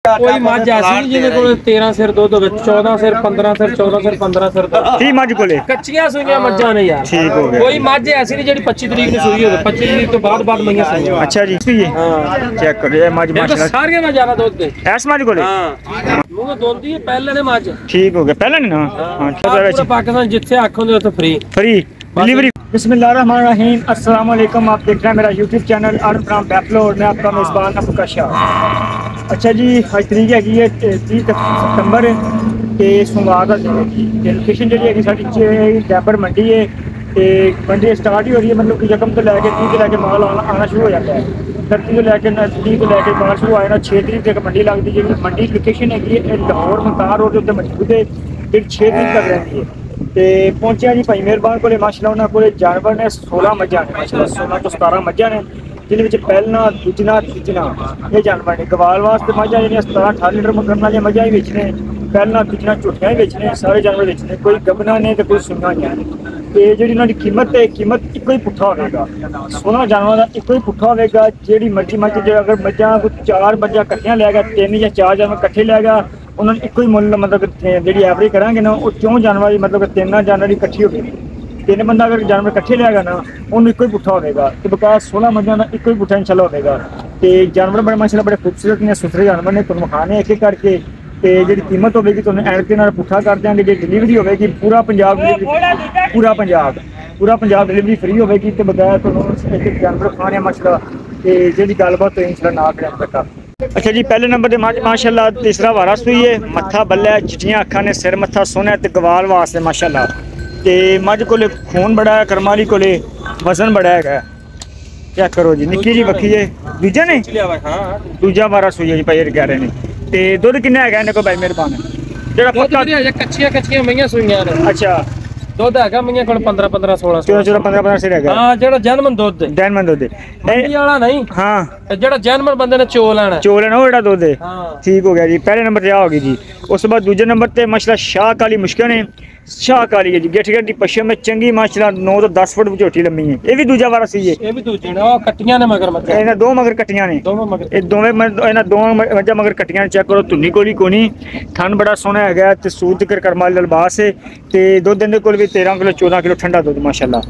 कोई मझ ऐसी जिहदे कोल 13 सिर दुध होवे 14 सिर 15 सिर 14 सिर 15 सिर की मझ कोले कच्चियां सूईयां मझां ने यार। ठीक हो गया। कोई मझ ऐसी नहीं जेहड़ी 25 तरीक ਨੂੰ सूई होवे 25 तरीक ਤੋਂ ਬਾਅਦ ਮਈਆਂ सूईयां। अच्छा जी सही है। हां चेक करो ये मझ माशाल्लाह सारियां में ज्यादा दूध दे ऐस मझ कोले। हां मुंह दोंदी है पहले ने मझ। ठीक हो गया पहले ने ना। हां पूरा पाकिस्तान जिथे आखोगे उथे फ्री डिलीवरी। बिस्मिल्लाहिर्रहमानिर्रहीम अस्सलाम वालेकुम। आप देख रहे हैं मेरा यूट्यूब चैनल अर्न फ्रॉम बैपलो और मैं आपका मेज़बान अबू शाह। अच्छा जी आज तरीक है 30 सितंबर ते सोमवार का दिन है जी। लोकेशन जी है डैबर मंडी है तो मंडी स्टार्ट ही हो रही है मतलब कि यकम तो लैके 30 तो लैके माल आना शुरू हो जाता है। 30 तो लैके 30 तो लैके माल शुरू आया ना 6 तरीक तक मंडी लगती है। मंडी लोकेशन है लाहौर मुल्तान रोड उत्ते मौजूद है फिर 6 तरीक तक रहती है। तो पहुंचे जी भाई मेहरबान को माशाल्लाह उन्होंने को जानवर ने 16 मझां ने माशाल्लाह 16 तो 17 मझां ने जिन्हें पहलना दूजना तीजना ये जानवर ने गवाल वास्ते मझां जी 17-18 लीटर मगरना जो मझां ही बेचने पहलना दूजना झूठियां ही बेचने सारे जानवर बेचने कोई गबना ने तो कोई सुना नहीं। तो जी उन्होंने कीमत एक ही पुट्ठा होगा 16 जानवर का एक ही पुट्ठा होगा। जी मर्जी मझ जो अगर मझां 4 मझां कट्ठियां लेगा 3 या 4 जानवर कट्ठे लेगा उन्होंने एक ही मुल मतलब जी एवरेज करा ना वो 4 जानवर मतलब 3 जानवर इकट्ठी होगी 3 बंदा अगर जानवर कट्ठे लेगा ना उन्होंने एक ही पुट्ठा होगा। तो बकाया 16 मझां का एक ही पुट्ठा इंशाल्लाह होगा। तो जानवर बड़े माशाल्लाह बड़े खूबसूरत ने सुथरे जानवर ने तुम खाने एक एक करके तो जी कीमत होगी तुम एंड के पुट्ठा कर देंगे। जी डिलीवरी होगी पूरा पंजाब डिलीवरी फ्री होगी। तो बकाया तुम एक जानवर खाने माशाल्लाह तो जी गलबात तो इंशाल्लाह ना करें बेटा। अच्छा जी पहले नंबर पर माशाल्लाह तीसरा वारा सूई है मत्था बल्ला चिट्टियां अखा ने सिर मत्था सोना ते गवाल वास्ते माशाल्लाह। ते मझ कोले खून बड़ा है करमाली कोले वजन बड़ा है। क्या करो जी निक्की जी बखी है दूजा ने दूजा वारा सूई है जी भाई कह रहे हैं। ते दुध किन्ना है इन्हें को भाई मेहरबान जेड़ा पक्का कच्चियां मईयां सूईयां ने। अच्छा दुध है मईयां कोल 15-15 16 सिर है। हां जेड़ा जन्मन दुध मंडी वाला नहीं। हां जेड़ा जन्मन बंदे ने चो लेना वो जेड़ा दुध है। ठीक हो गया जी पहले नंबर पे आ होगी जी। उस बाद दूजे नंबर पे माशाल्लाह शाह काली मुश्किल है शाह काली है जी गेठ गेठ दी पश्चिम में चंगी माशाल्लाह 9 तो 10 फुट झोटी लंबी है। ये भी दूजा वारा सी है ये भी दूजे ने कट्टियां ने मगर मत इना दो मगर कट्टियां ने ये दोवें इना दो मजा मगर कट्टियां चेक करो धुन्नी कोली कोनी ठंड बड़ा सोहना है ते सूद कर करमाल लबास है ते दुध इहदे कोल भी 13 किलो 14 किलो ठंडा दुध माशाल्लाह।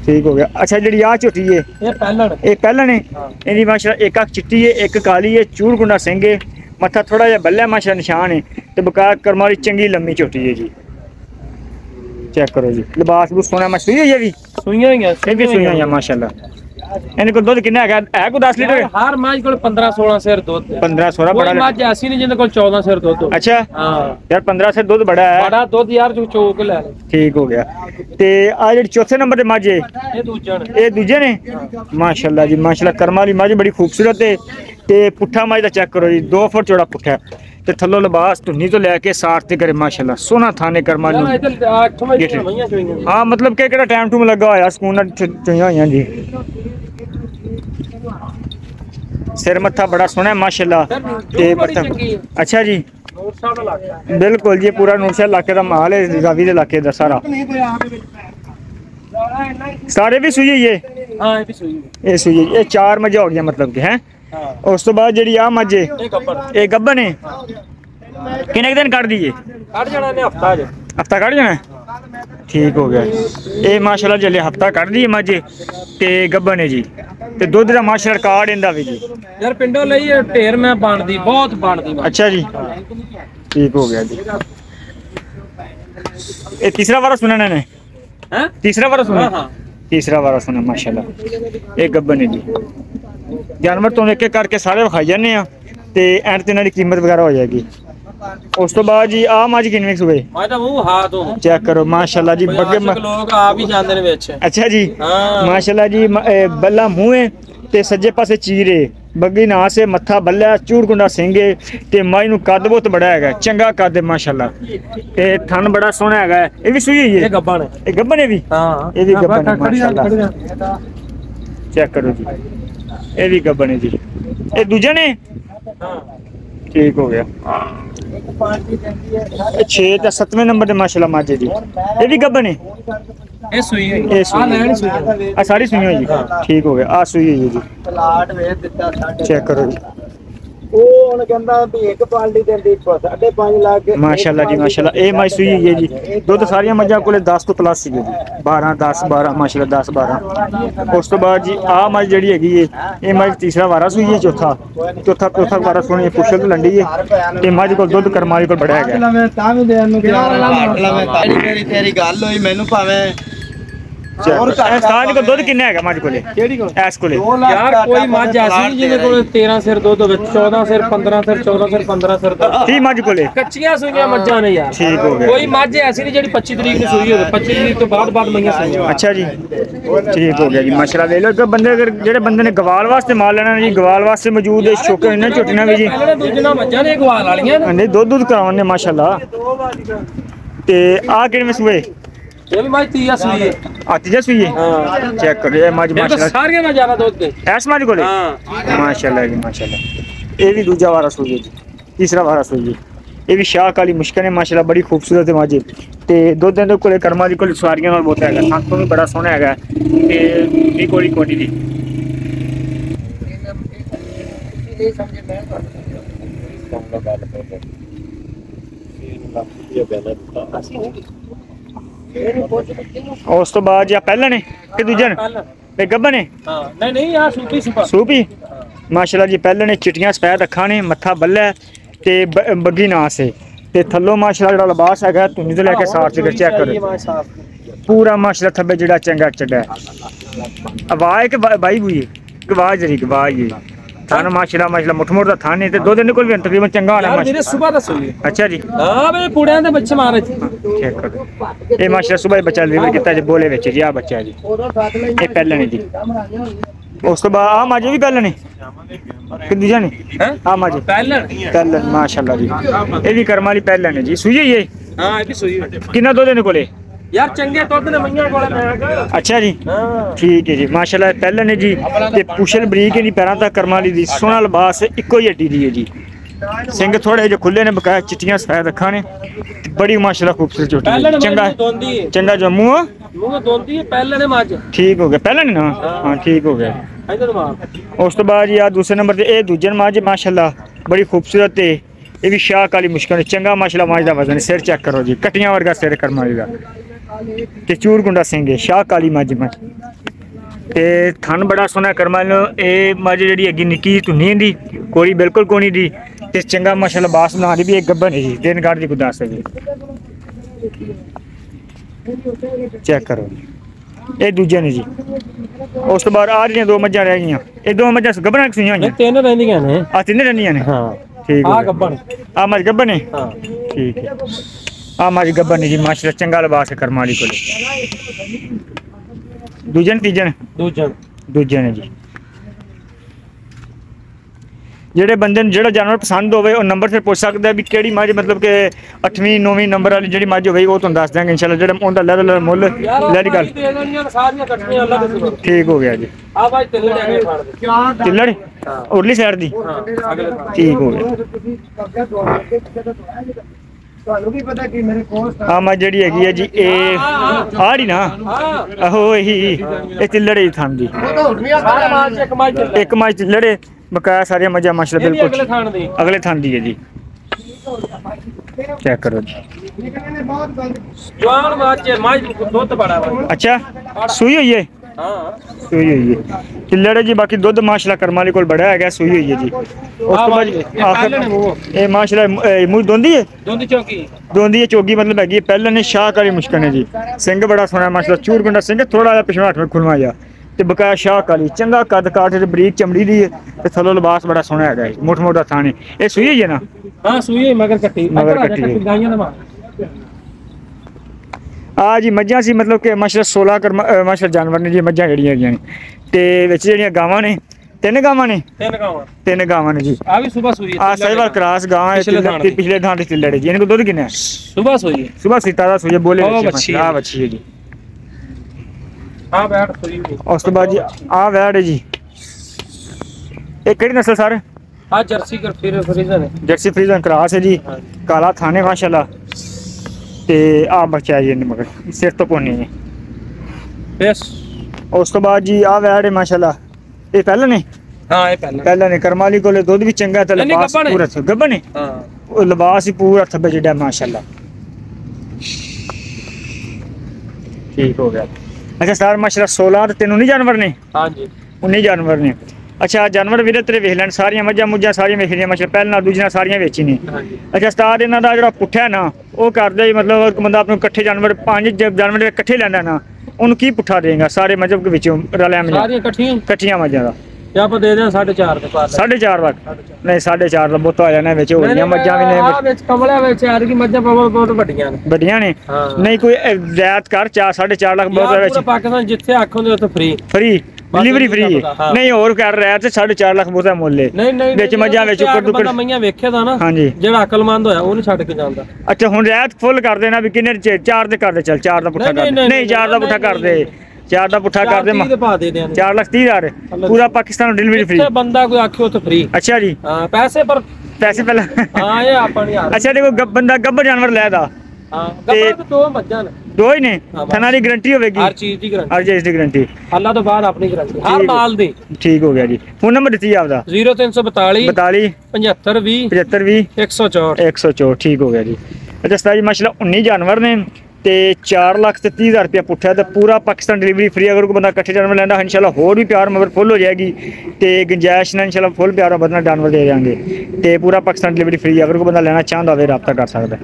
ठीक हो गया। अच्छा जी आ झोटी है ये पहलन है इहदी माशाल्लाह एक अख चिट्टी है एक काली है चूर गुंडा सिंह है मत्था थोड़ा जिहा बल्ला माशा निशान है तो बकाया करमाली चंगी लम्मी झोटी है जी। चेक करो जी लिबास भी सोना मछली है ये भी सुइयां ही माशाल्लाह। इन्हें को दुध कितना है को 10 लीटर हर मझ को 15-16 सिर दुध 15-16 बड़ा मझ ऐसी नहीं जिंदे को 14 सिर दुध। अच्छा हां यार 15 सिर दुध बड़ा दुध यार जो चोक ले। ठीक हो गया। ते आ जेडी चौथे नंबर ते मझ है ये दूजे ने माशाल्लाह जी माशाल्लाह कर्मा वाली मझ बड़ी खूबसूरत है। ते पुट्ठा मझ दा चेक करो जी 2 फुट चौड़ा पुट्ठा ते थल्लो लिबास धुन्नी तो लेके साठ ते करे माशाल्लाह सोना थाने कर्मा हां मतलब के केड़ा टाइम टूम लगा होया सुकून नाल चोइयां होइयां जी। सिर मत्था बड़ा सोहना है माशाल्लाह ते अच्छा जी बिल्कुल जी पूरा नूरशहर इलाके का माल है रावी के इलाके का सारा सारे भी सूई है। हां ये भी सूई है ये सूई है ये 4 मझां हो गया मतलब के हैं। उस तो बाद जी आ मझ ये गब्बन है किन्ने दिन कट दी कट जाना ने हफ्ता कट जाना। ठीक हो गया ये माशाल्लाह जल्दी हफ्ता कट दी मझ ते गब्बन है जी ते दुध दा माशाल्लाह रिकॉर्ड इंदा भी जी यार पिंडों लई ढेर मैं बनदी बहुत बनदी। अच्छा जी ठीक हो गया जी। ये तीसरा वारा सुना ने हैं तीसरा वारा सुना तीसरा वारा सुना माशाल्लाह ये गब्बन है जी। जानवर तो एक एक करके सारे विखाई जाने ते एंड ते इन्हां दी कीमत वगैरह हो जाएगी। उस तो बाद जी आ मझ किन्ने सुबे चेक करो माशाल्लाह जी बगे लोग आ भी जांदे ने विच। अच्छा जी माशाल्लाह जी बल्ला मुंह है ते सज्जे पासे चीर है बग्गी नास है मत्था बल्ला चूड़कुंडा सिंह है ते मझ नूं कद बहुत बड़ा है चंगा कद है माशाल्लाह ते थन बड़ा सोहना है। ये भी सूई है ये गब्बन है भी हां ये भी गब्बन है माशाल्लाह। चेक करो जी ये भी गब्बन है जी ये दूजे ने। ठीक हो गया 6 ते 7वें नंबर ते माशाल्लाह मझ जी ये भी गब्बन है ये सूई है ये सूई आ सारी सूई है जी। ठीक हो गया आ सूई है जी चेक करो जी ओ ਉਹਨੇ ਕਹਿੰਦਾ ਵੀ ਇੱਕ ਪਾਲਟੀ ਦਿੰਦੀ 5.5 ਲੱਖ ਮਾਸ਼ਾਅੱਲਾ ਜੀ ਮਾਸ਼ਾਅੱਲਾ। ਇਹ ਮੱਝ ਸੂਈ ਹੈ ਜੀ। ਦੁੱਧ ਸਾਰੀਆਂ ਮੱਝਾਂ ਕੋਲੇ 10 ਤੋਂ ਪਲੱਸ ਸੀਗੇ ਜੀ। 12 10 12 ਮਾਸ਼ਾਅੱਲਾ 10 12। ਉਸ ਤੋਂ ਬਾਅਦ ਜੀ ਆਹ ਮੱਝ ਜਿਹੜੀ ਹੈਗੀ ਹੈ ਇਹ ਮੱਝ ਤੀਸਰਾ ਵਾਰਾ ਸੂਈ ਹੈ। ਚੌਥਾ ਵਾਰਾ ਸੋਹਣੀ ਪੁੱਛਲ ਤੋਂ ਲੰਡੀ ਹੈ ਤੇ ਮੱਝ ਕੋਲ ਦੁੱਧ ਕਰਮਾਲੀ ਕੋਲ ਬੜਾ ਹੈਗਾ। ਤਾਂ ਵੀ ਦੇਣ ਨੂੰ ਤੇਰੀ ਗੱਲ ਹੋਈ ਮੈਨੂੰ ਭਾਵੇਂ ਸਾਡੀ ਕੋਲ ਦੁੱਧ ਕਿੰਨਾ ਹੈਗਾ ਮੱਝ ਕੋਲੇ? ਕਿਹੜੀ ਕੋਲ? ਇਸ ਕੋਲੇ ਯਾਰ ਕੋਈ ਮੱਝ ਐਸੀ ਜਿਹਦੇ ਕੋਲ 13 ਸਿਰ ਦੁੱਧ ਵਿੱਚ 14 ਸਿਰ 15 ਸਿਰ 14 ਸਿਰ 15 ਸਿਰ ਕੀ ਮੱਝ ਕੋਲੇ ਕੱਚੀਆਂ ਸੂਈਆਂ ਮੱਝਾਂ ਨੇ ਯਾਰ। ਠੀਕ ਹੋ ਗਿਆ। ਕੋਈ ਮੱਝ ਐਸੀ ਨਹੀਂ ਜਿਹੜੀ 25 ਤਰੀਕ ਨੂੰ ਸੂਈ ਹੋਵੇ। 25 ਤਰੀਕ ਤੋਂ ਬਾਅਦ ਮਈਆਂ ਸੂਈਆਂ। ਅੱਛਾ ਜੀ ਠੀਕ ਹੋ ਗਿਆ ਜੀ ਮਾਸ਼ਾਅੱਲਾ। ਲੈ ਲਓ ਬੰਦੇ ਅਗਰ ਜਿਹੜੇ ਬੰਦੇ ਨੇ ਗਵਾਲ ਵਾਸਤੇ ਮਾਲ ਲੈਣਾ ਜੀ ਗਵਾਲ ਵਾਸਤੇ ਮੌਜੂਦ ਹੈ। ਛੋਕੇ ਇਹਨਾਂ ਝੋਟੀਆਂ ਵੀ ਜੀ ਦੂਜੀਆਂ ਮੱਝਾਂ ਨੇ ਗਵਾਲ ਵਾਲੀਆਂ ਨਹੀਂ ਦੁੱਧ ਕਰਾਉਣੇ ਮਾਸ਼ਾਅੱਲਾ। ਤੇ ਆਹ ਕਿਹੜੇ ਸੂਏ? ਇਹ ਵੀ ਮੱਝ ਤੀਆ ਸੂਈ ਹੈ। ਆਤੀ ਜਾ ਸੂਈ ਹੈ। ਹਾਂ ਚੈੱਕ ਕਰੋ ਇਹ ਮੱਝ ਮਾਸ਼ਾਅੱਲਾ ਸਾਰੀਆਂ ਮੈਂ ਜ਼ਿਆਦਾ ਦੁੱਧ ਦੇ ਐਸ ਮੱਝ ਕੋਲੇ ਹਾਂ ਮਾਸ਼ਾਅੱਲਾ ਜੀ ਮਾਸ਼ਾਅੱਲਾ। ਇਹ ਵੀ ਦੂਜਾ ਵਾਰਾ ਸੂਈ ਹੈ ਜੀ। ਤੀਸਰਾ ਵਾਰਾ ਸੂਈ ਹੈ। ਇਹ ਵੀ ਸ਼ਾਹ ਕਾਲੀ ਮੁਸ਼ਕਲ ਹੈ ਮਾਸ਼ਾਅੱਲਾ। ਬੜੀ ਖੂਬਸੂਰਤ ਹੈ ਮੱਝ ਤੇ ਦੁੱਧ ਦੇ ਕੋਲੇ ਕਰਮਾਂ ਦੀ ਕੋਲ ਸਵਾਰੀਆਂ ਨਾਲ ਬਹੁਤ ਹੈਗਾ। ਸੰਤ ਤੋਂ ਵੀ ਬੜਾ ਸੋਹਣਾ ਹੈਗਾ ਤੇ ਇਹ ਕੋਲੀ ਕੋਟੀ ਦੀ ਉਸ ਤੋਂ ਬਾਅਦ ਜਾਂ ਪਹਿਲਾਂ ਨੇ ਕਿ ਦੂਜੇ ਨੇ ਤੇ ਗੱਬਨ ਨੇ? ਹਾਂ ਨਹੀਂ ਨਹੀਂ ਆ ਸੂਪੀ ਸੂਪੀ ਮਾਸ਼ਾਅੱਲਾ ਜੀ। ਪਹਿਲਾਂ ਨੇ ਚਿੱਟੀਆਂ ਸਫੈਦ ਅੱਖਾਂ ਨੇ ਮੱਥਾ ਬੱਲਾ ਤੇ ਬੱਗੀ ਨਾਸ ਹੈ ਤੇ ਥੱਲੋਂ ਮਾਸ਼ਾਅੱਲਾ ਜਿਹੜਾ ਲਿਬਾਸ ਹੈਗਾ ਤੁਸੀਂ ਤੋਂ ਲੈ ਕੇ ਸਾਰ ਚ ਚੈੱਕ ਕਰੋ ਪੂਰਾ ਮਾਸ਼ਾਅੱਲਾ ਥੱਬੇ ਜਿਹੜਾ ਚੰਗਾ ਚੱਡਾ ਆਵਾਜ਼ ਕਿ ਬਾਈ ਬੂਈ ਆਵਾਜ਼ ਜਰੀ ਆਵਾਜ਼ ਹੈ थाना माशाल्लाह माशाल्लाह मुठमोड़ दा थाने ते दो दिन कोल भी तकरीबन चंगा होना यार मेरे सुबह दा सोई। अच्छा जी हां बे पुड़ियां दे बच्चे मारे थे चेक करो ए माशाल्लाह सुबह बच्चा डिलीवर किता जी बोले विच जी आ बच्चा जी ए पहले ने जी उस तो बाद आ माजे भी पहले ने कि दूजा ने हैं आ माजे पहले माशाल्लाह जी ए भी कर्म वाली पहले ने जी सुई है ये हां ए भी सुई कितना दो दिन कोले यार चंगे दुध ने मईयां कोले मैं अच्छा जी ठीक है जी माशाल्लाह पहले ने जी ते पुशल बरीक है नहीं पैरां तक करमाली दी सोहना लिबास इको ही हड्डी दी है जी सिंग थोड़े जो खुले ने बकाया चिट्टियां सफेद अखां ने बड़ी माशाल्लाह खूबसूरत चोटी चंगा चंगा जो मुंह दोंदी है पहले ने मज ठीक हो गया पहले ने ना हां ठीक हो गया इधर मार उस तो बाद यार दूसरे नंबर ते ए दूजे मज माशाल्लाह बड़ी खूबसूरत है ये भी शाह काली मुश्किल चंगा माशाल्लाह मज दा वजन सिर चेक करो जी कटियां वर्गा सिर करमाली दा ते चूर गुंडा सिंह है शाह काली मज ते थन बड़ा सोहना करमाली ए मज जेडी अगी निक्की धुनी दी कोई बिल्कुल कोनी दी ते चंगा माशाल्लाह बास बना दी भी एक गब्बन है जी दिन गाड़ दी गुदास है जी चेक करो ये दूजे ने जी उस तो बाद आ रही दो मज्जां रह गईयां ए दो मज्जां गब्बन सुईयां होईयां तीन रहंदियां ने आ तीन रहंदियां ने हां ठीक आ गब्बन आ मज गब्बन है हां ठीक है आ मज गब्बन जी माशाल्लाह चंगा लिबास है करमाली कोले दूजे ने तीजे ने दूजे ने जी ਜਿਹੜੇ ਬੰਦੇ ਨੂੰ ਜਿਹੜਾ ਜਾਨਵਰ ਪਸੰਦ ਹੋਵੇ ਉਹ ਨੰਬਰ ਤੇ ਪੁੱਛ ਸਕਦਾ ਹੈ ਵੀ ਕਿਹੜੀ ਮੱਝ ਮਤਲਬ ਕਿ 8ਵੀਂ 9ਵੀਂ ਨੰਬਰ ਵਾਲੀ ਜਿਹੜੀ ਮੱਝ ਹੋਵੇ ਉਹ ਤੁਹਾਨੂੰ ਦੱਸ ਦਾਂਗੇ ਇਨਸ਼ਾਅੱਲਾ ਜਿਹੜਾ ਉਹਦਾ ਲੈਵਲ ਮੁੱਲ ਲੈ ਦੀ ਗੱਲ ਸਾਰੀਆਂ ਕੱਟਣੀਆਂ ਅੱਲਾ ਦੇ ਠੀਕ ਹੋ ਗਿਆ ਜੀ ਆ ਭਾਈ ਤਿੱਲੜ ਹੈਗੇ ਫੜ ਦੇ ਤਿੱਲੜ ਉਰਲੀ ਸਾਈਡ ਦੀ ਠੀਕ ਹੋ ਗਿਆ ਤੁਹਾਨੂੰ ਕੀ ਪਤਾ ਕਿ ਮੇਰੇ ਕੋਲ ਆ ਮੱਝ ਜਿਹੜੀ ਹੈਗੀ ਹੈ ਜੀ ਇਹ ਆੜੀ ਨਾ ਆਹੋ ਇਹੀ ਇਹ ਤਿੱਲੜੇ ਥਾਂ ਦੀ ਇੱਕ ਮੱਝ ਤਿੱਲੜੇ बकाया सारी मजा माशाल्लाह बिल्कुल अगले थान दी है जी चेक करो जी जवान मां दूध बड़ा अच्छा सुई हुई है हां सुई हुई है किल्लड़े जी बाकी दूध माशाल्लाह करमाली कोल बड़ा है सुई हुई है जी उस तो बाद आखिर ए माशाल्लाह मुंह दोंदी है दोंदी है चोगी मतलब हैगी पहले ने शाह काली मुश्किल है जी सिंह बड़ा सोना माशाल्लाह चूर गुंडा सिंह थोड़ा सा पिछड़ा हट में खुलवा जा ਤੇ ਬਕਾਇਆ ਸ਼ਾਹ ਕਾਲੀ ਚੰਗਾ ਕੱਦ ਕਾਠ ਤੇ ਬਰੀਕ ਚਮੜੀ ਦੀ ਤੇ ਥੱਲੋਂ ਲਿਬਾਸ ਬੜਾ ਸੋਹਣਾ ਹੈਗਾ ਮੋਟ ਮੋਟਾ ਥਾਣੇ ਇਹ ਸੂਈ ਹੈ ਨਾ ਹਾਂ ਸੂਈ ਹੈ ਮਗਰ ਕੱਟੀ ਗਾਈਆਂ ਦਾ ਆ ਜੀ ਮੱਝਾਂ ਸੀ ਮਤਲਬ ਕਿ ਮਾਸ਼ਾਅੱਲਾ 16 ਮਾਸ਼ਾਅੱਲਾ ਜਾਨਵਰ ਨੇ ਜੀ ਮੱਝਾਂ ਜਿਹੜੀਆਂ ਹੈਗੀਆਂ ਨੇ ਤੇ ਵਿੱਚ ਜਿਹੜੀਆਂ ਗਾਵਾਂ ਨੇ ਤਿੰਨ ਗਾਵਾਂ ਨੇ ਜੀ ਆ ਵੀ ਸਵੇਰ ਸੂਈ ਆ ਸਾਈਵਾਲ ਕ੍ਰਾਸ ਗਾਂ ਹੈ ਤੇ ਪਿਛਲੇ ਥਾਂ ਤੇ ਲੜੇ ਜੀ ਇਹਨਾਂ ਕੋ ਦੁੱਧ ਕਿੰਨਾ ਸਵੇਰ ਸੂਈ ਤਾਜ਼ਾ ਸੂਈ ਬੋਲੇ ਆ ਬੱਚੀ ਹੈ ਜੀ ਆ ਬੈਠ ਸੂਈ ਉਸ ਤੋਂ ਬਾਅਦ ਜੀ ਆ ਵੈੜ ਹੈ ਜੀ ਇਹ ਕਿਹੜੀ ਨਸਲ ਸਰ ਆ ਜਰਸੀ ਕਰ ਫਰੀਜ਼ਨ ਹੈ ਜਰਸੀ ਫਰੀਜ਼ਨ ਕ੍ਰਾਸ ਹੈ ਜੀ ਕਾਲਾ ਥਾਣੇ ਮਾਸ਼ਾਅੱਲਾ ਤੇ ਆ ਬੱਚਾ ਹੈ ਜੀ ਮਗਰ ਸਿਰ ਤੋਂ ਕੋਨੀ ਹੈ ਬਸ ਉਸ ਤੋਂ ਬਾਅਦ ਜੀ ਆ ਵੈੜ ਹੈ ਮਾਸ਼ਾਅੱਲਾ ਇਹ ਪਹਿਲਾਂ ਨੇ ਹਾਂ ਇਹ ਪਹਿਲਾਂ ਪਹਿਲਾਂ ਨੇ ਕਰਮਾਲੀ ਕੋਲੇ ਦੁੱਧ ਵੀ ਚੰਗਾ ਤੇ ਲਿਬਾਸ ਪੂਰਾ ਗੱਬਣ ਹੈ ਹਾਂ ਉਹ ਲਿਬਾਸ ਹੀ ਪੂਰਾ ਥੱਬੇ ਜਿਹੜਾ ਮਾਸ਼ਾਅੱਲਾ ਠੀਕ ਹੋ ਗਿਆ ਅੱਛਾ ਸਰ ਮਾਸ਼ਾਅੱਲਾ 16 ਤੇ ਤੈਨੂੰ ਨਹੀਂ ਜਾਨਵਰ ਨੇ ਹਾਂਜੀ 19 ਜਾਨਵਰ ਨੇ ਅੱਛਾ ਜਾਨਵਰ ਵੀਰੇ ਤੇਰੇ ਵੇਖ ਲੈਣ ਸਾਰੀਆਂ ਮੱਝਾਂ ਮੁੱਝਾਂ ਸਾਰੀਆਂ ਵੇਖਣੀਆਂ ਮਾਸ਼ਾਅੱਲਾ ਪਹਿਲਾਂ ਦੂਜੀਆਂ ਸਾਰੀਆਂ ਵੇਚੀ ਨੇ ਹਾਂਜੀ ਅੱਛਾ ਸਟਾਰ ਇਹਨਾਂ ਦਾ ਜਿਹੜਾ ਪੁੱਠਾ ਹੈ ਨਾ ਉਹ ਕਰਦੇ ਹੀ ਮਤਲਬ ਇੱਕ ਬੰਦਾ ਆਪਣੇ ਇਕੱਠੇ ਜਾਨਵਰ 5 ਜਾਨਵਰ ਇਕੱਠੇ ਲੈਂਦਾ ਨਾ ਉਹਨੂੰ ਕੀ ਪੁੱਠਾ ਦੇਗਾ ਸਾਰੇ ਮਜ਼ਹਬ ਦੇ ਵਿੱਚੋਂ ਰਲਿਆ ਮਿਲਿਆ ਸਾਰੀਆਂ ਇਕੱਠੀਆਂ ਮੱਝਾਂ ਦਾ ਤੇ ਆਪਾਂ ਦੇ ਦਿਆਂ 4.5 ਦੇ ਪਾਸ 4.5 ਲੱਖ ਨਹੀਂ 4.5 ਦਾ ਬਹੁਤ ਆ ਜਾਣਾ ਵਿੱਚ ਹੋਣੀਆਂ ਮੱਝਾਂ ਵੀ ਨੇ ਵਿੱਚ ਕਮਲਿਆਂ ਵਿੱਚ ਯਾਰ ਕੀ ਮੱਝਾਂ ਬਹੁਤ ਵੱਡੀਆਂ ਨੇ ਵੱਡੀਆਂ ਨੇ ਨਹੀਂ ਕੋਈ ਰਿਆਇਤ ਕਰ 4.5 ਲੱਖ ਬਹੁਤ ਹੈ ਵਿੱਚ ਪੂਰਾ ਪਾਕਿਸਤਾਨ ਜਿੱਥੇ ਆਖੋਂਦੇ ਉੱਥੇ ਫ੍ਰੀ ਡਿਲੀਵਰੀ ਫ੍ਰੀ ਨਹੀਂ ਹੋਰ ਕਰ ਰਿਹਾ ਤੇ 4.5 ਲੱਖ ਬਹੁਤ ਹੈ ਮੁੱਲ ਨਹੀਂ ਵਿੱਚ ਮੱਝਾਂ ਵਿੱਚ ਟੁਕੜ ਮਈਆਂ ਵੇਖਿਆ ਦਾ ਨਾ ਹਾਂਜੀ ਜਿਹੜਾ ਅਕਲਮੰਦ ਹੋਇਆ ਉਹ ਨਹੀਂ ਛੱਡ ਕੇ ਜਾਂਦਾ ਅੱਛਾ ਹੁਣ ਰਿਆਇਤ ਫੁੱਲ ਕਰ ਦੇਣਾ ਵੀ ਕਿੰਨੇ 4 ਦੇ ਕਰ ਦੇ ਚੱਲ 4 ਦਾ ਪੁੱਠਾ ਕਰ ਦੇ ਨਹੀਂ 4 ਦਾ ਪੁੱਠਾ ਕਰ ਦੇ 4 ਦਾ ਪੁੱਠਾ ਕਰ ਦੇ 4,30,000 ਪੂਰਾ ਪਾਕਿਸਤਾਨ ਡਿਲੀਵਰੀ ਫ੍ਰੀ ਬੰਦਾ ਕੋਈ ਆਖਿਓ ਤਾਂ ਫ੍ਰੀ ਅੱਛਾ ਜੀ ਹਾਂ ਪੈਸੇ ਪਹਿਲਾਂ ਹਾਂ ਇਹ ਆਪਾਂ ਨਹੀਂ ਅੱਛਾ ਦੇਖੋ ਬੰਦਾ ਗੱਬਰ ਜਾਨਵਰ ਲੈਦਾ ਹਾਂ ਗੱਬਰ ਤੇ 2 ਮੱਝਾਂ ਨੇ 2 ਹੀ ਨੇ ਥਣਾ ਦੀ ਗਾਰੰਟੀ ਹੋਵੇਗੀ ਹਰ ਚੀਜ਼ ਦੀ ਗਾਰੰਟੀ ਅੱਲਾ ਤੋਂ ਬਾਅਦ ਆਪਣੀ ਗਾਰੰਟੀ ਹਰ ਮਾਲ ਦੀ ਠੀਕ ਹੋ ਗਿਆ ਜੀ ਫੋਨ ਨੰਬਰ ਦਿੱਤੀ ਆਪਦਾ 0342 42 75 20 75 20 164 ਠੀਕ ਹੋ ਗਿਆ ਜੀ ਅੱਛਾ ਸਤਾਈ ਜੀ ਮਾਸ਼ਾਅੱਲਾ 19 ਜਾਨਵਰ ਨੇ ਤੇ 4,30,000 रुपया पुट्ठा तो पूरा पाकिस्तान डिलीवरी फ्री अगर कोई बंदा कट्ठे जानवर लेंदा इंशाल्लाह होर भी प्यार मगर फुल हो जाएगी तो गुंजाइश ना इंशाल्लाह फुल प्यार बदना जानवर दे देंगे तो पूरा पाकिस्तान डिलीवरी फ्री अगर कोई बंदा लेना चाहता हो रब्ता कर सकता है।